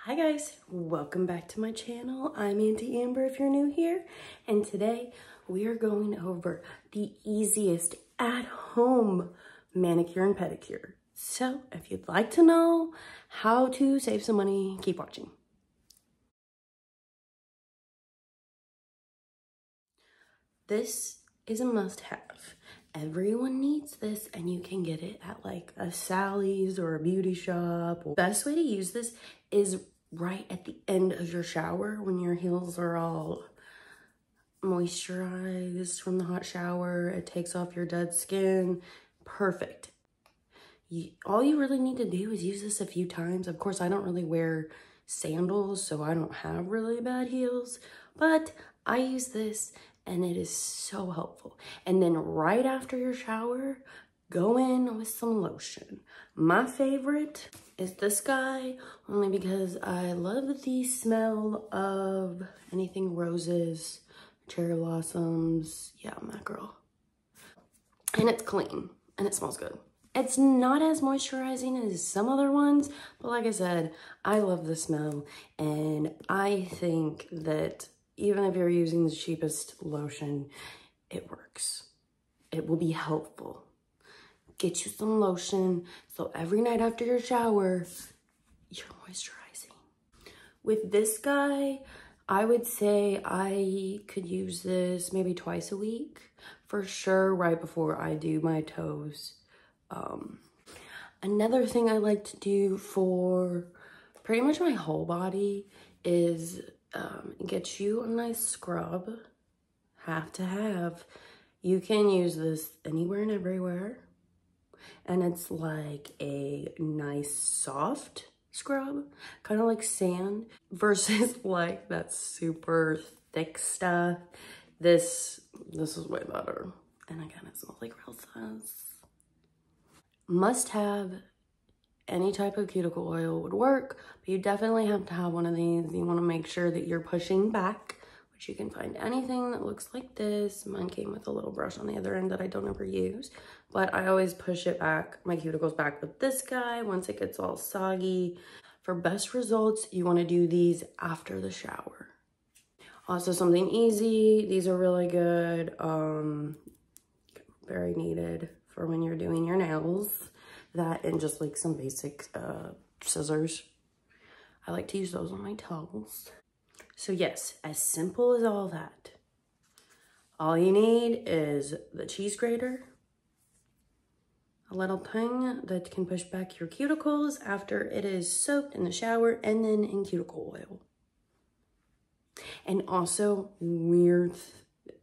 Hi guys, welcome back to my channel. I'm Auntie Amber if you're new here, and today we are going over the easiest at-home manicure and pedicure. So if you'd like to know how to save some money, keep watching. This is a must-have. Everyone needs this, and you can get it at like a Sally's or a beauty shop. Best way to use this is right at the end of your shower when your heels are all moisturized from the hot shower. It takes off your dead skin. Perfect. All you really need to do is use this a few times. Of course, I don't really wear sandals, so I don't have really bad heels, but I use this and it is so helpful. And then right after your shower, go in with some lotion. My favorite is this guy, only because I love the smell of anything roses, cherry blossoms. Yeah, I'm that girl. And it's clean and it smells good. It's not as moisturizing as some other ones, but like I said, I love the smell, and I think that even if you're using the cheapest lotion, it works. It will be helpful. Get you some lotion so every night after your shower, you're moisturizing. With this guy, I would say I could use this maybe twice a week for sure, right before I do my toes. Another thing I like to do for pretty much my whole body is get you a nice scrub. Have to have. You can use this anywhere and everywhere. And it's like a nice soft scrub, kind of like sand, versus like that super thick stuff. This is way better. And again, it smells like roses. Must have. Any type of cuticle oil would work, but you definitely have to have one of these. You want to make sure that you're pushing back, which you can find anything that looks like this. Mine came with a little brush on the other end that I don't ever use, but I always push it back, my cuticles back with this guy once it gets all soggy. For best results, you want to do these after the shower. Also something easy, these are really good, very needed for when you're doing your nails. That and just like some basic scissors. I like to use those on my toes. So yes, as simple as all that. All you need is the cheese grater, a little thing that can push back your cuticles after it is soaked in the shower and then in cuticle oil. And also, weird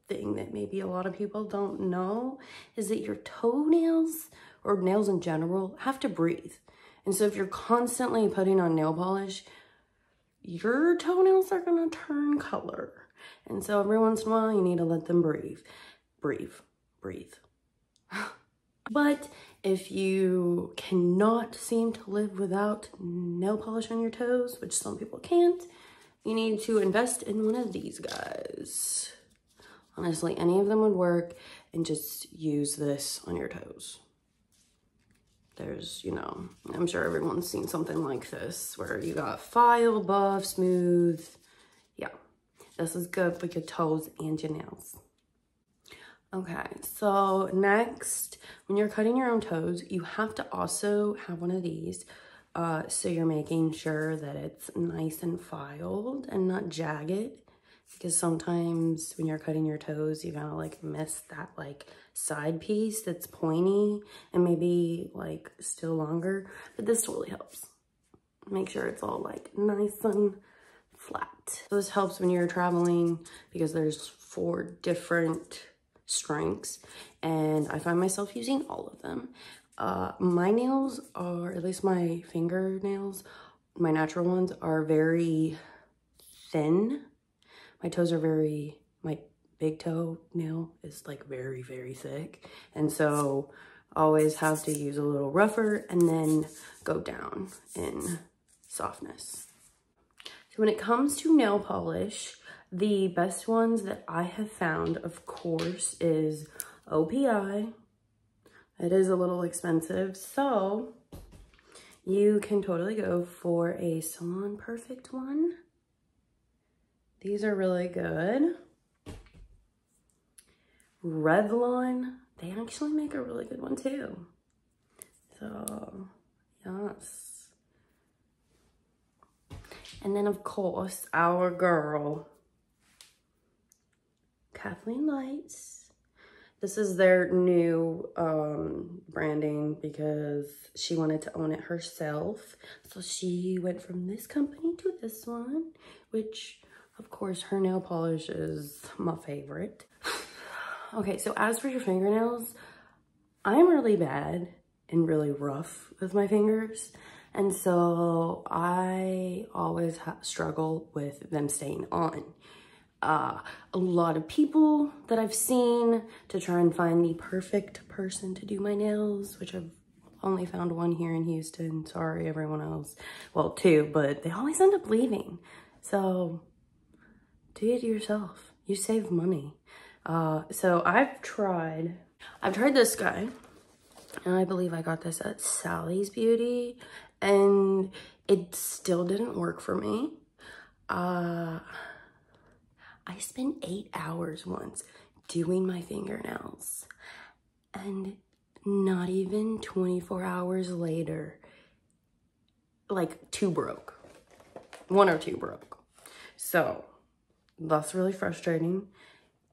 thing that maybe a lot of people don't know is that your toenails or nails in general have to breathe. And so if you're constantly putting on nail polish, your toenails are gonna turn color. And so every once in a while, you need to let them breathe. Breathe. But if you cannot seem to live without nail polish on your toes, which some people can't, you need to invest in one of these guys. Honestly, any of them would work, and just use this on your toes. There's, you know, I'm sure everyone's seen something like this where you got file, buff, smooth. Yeah, this is good for your toes and your nails. Okay, so next, when you're cutting your own toes, you have to also have one of these. So you're making sure that it's nice and filed and not jagged. Because sometimes when you're cutting your toes, you gotta like miss that like side piece that's pointy and maybe like still longer, but this totally helps. Make sure it's all like nice and flat. So this helps when you're traveling because there's 4 different strengths and I find myself using all of them. My nails are, at least my fingernails, my natural ones are very thin. My toes are my big toe nail is like very, very thick. And so always have to use a little rougher and then go down in softness. So when it comes to nail polish, the best ones that I have found, of course, is OPI. It is a little expensive. So You can totally go for a Salon Perfect one. These are really good. Revlon, they actually make a really good one too. So, yes. And then of course, our girl, Kathleen Lights. This is their new branding because she wanted to own it herself. So she went from this company to this one, which of course her nail polish is my favorite. Okay, so as for your fingernails, I'm really bad and really rough with my fingers. And so I always struggle with them staying on. A lot of people that I've seen to try and find the perfect person to do my nails, which I've only found one here in Houston. Sorry, everyone else. Well, two, but they always end up leaving. So do it yourself. You save money. So I've tried this guy, and I believe I got this at Sally's Beauty, and it still didn't work for me. I spent 8 hours once doing my fingernails, and not even 24 hours later, like 2 broke. 1 or 2 broke. So that's really frustrating.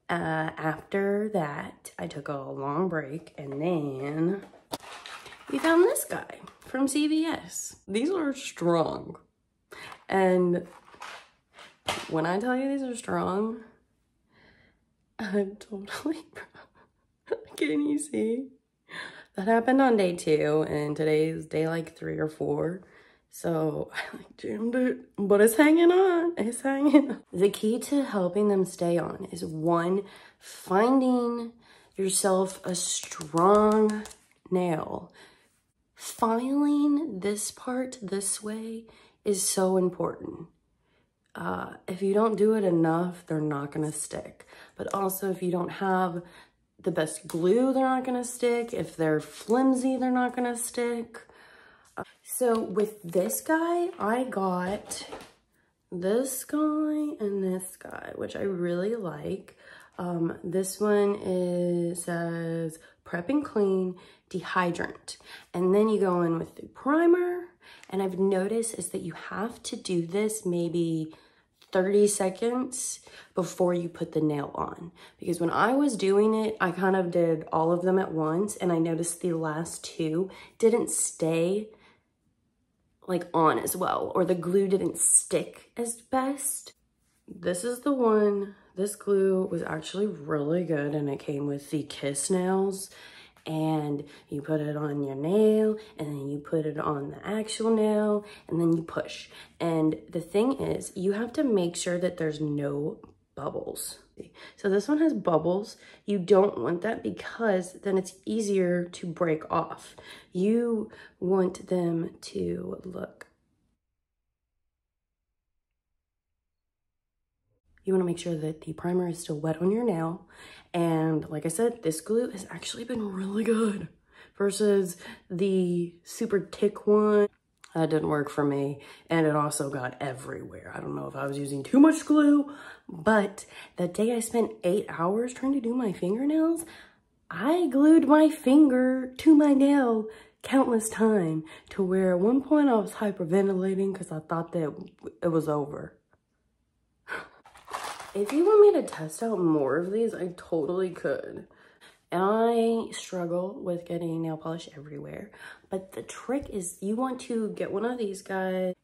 After that, I took a long break, and then we found this guy from CVS. These are strong. And when I tell you these are strong, I'm totally proud. Can you see? That happened on day 2, and today's day like 3 or 4. So I like jammed it, but it's hanging on. It's hanging on. The key to helping them stay on is 1, finding yourself a strong nail. Filing this part this way is so important. If you don't do it enough, they're not gonna stick. But also, if you don't have the best glue, they're not gonna stick. If they're flimsy, they're not gonna stick. So with this guy, I got this guy and this guy, which I really like. This one says Prep and Clean Dehydrant. And then you go in with the primer. And I've noticed is that you have to do this maybe 30 seconds before you put the nail on. Because when I was doing it, I kind of did all of them at once, and I noticed the last 2 didn't stay like on as well, or the glue didn't stick as best. This is the one. This glue was actually really good, and it came with the Kiss nails. And you put it on your nail, and then you put it on the actual nail, and then you push. And the thing is, you have to make sure that there's no bubbles. So this one has bubbles. You don't want that because then it's easier to break off. You want them to look. You want to make sure that the primer is still wet on your nail. And like I said, this glue has actually been really good versus the super thick one. That didn't work for me. And it also got everywhere. I don't know if I was using too much glue, but that day I spent 8 hours trying to do my fingernails, I glued my finger to my nail countless times to where at one point I was hyperventilating because I thought that it was over. If you want me to test out more of these, I totally could. And I struggle with getting nail polish everywhere. But the trick is you want to get one of these guys.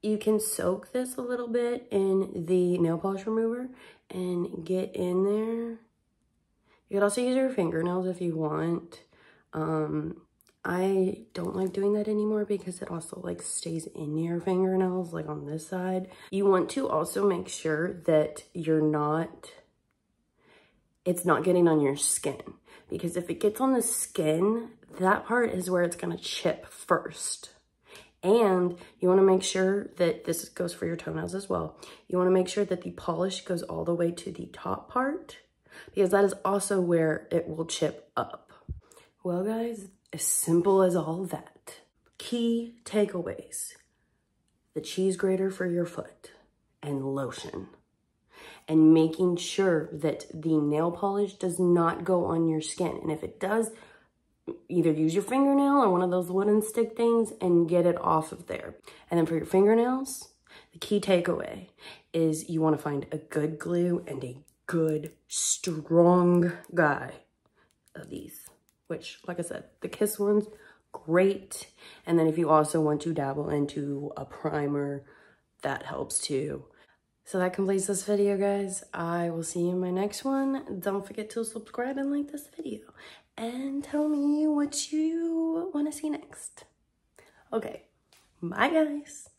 You can soak this a little bit in the nail polish remover and get in there. You could also use your fingernails if you want. I don't like doing that anymore because it also like stays in your fingernails, like on this side. You want to also make sure that it's not getting on your skin, because if it gets on the skin, that part is where it's gonna chip first. And you wanna make sure that, this goes for your toenails as well, you wanna make sure that the polish goes all the way to the top part, because that is also where it will chip up. Well guys, as simple as all that. Key takeaways: the cheese grater for your foot and lotion. And making sure that the nail polish does not go on your skin. And if it does, either use your fingernail or one of those wooden stick things and get it off of there. And then for your fingernails, the key takeaway is you want to find a good glue and a good, strong guy of these, which, like I said, the Kiss ones, great. And then if you also want to dabble into a primer, that helps too. So that completes this video, guys. I will see you in my next one. Don't forget to subscribe and like this video. And tell me what you want to see next. Okay, bye, guys.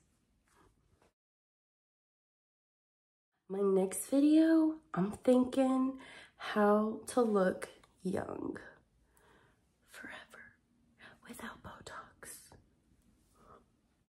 My next video, I'm thinking how to look young.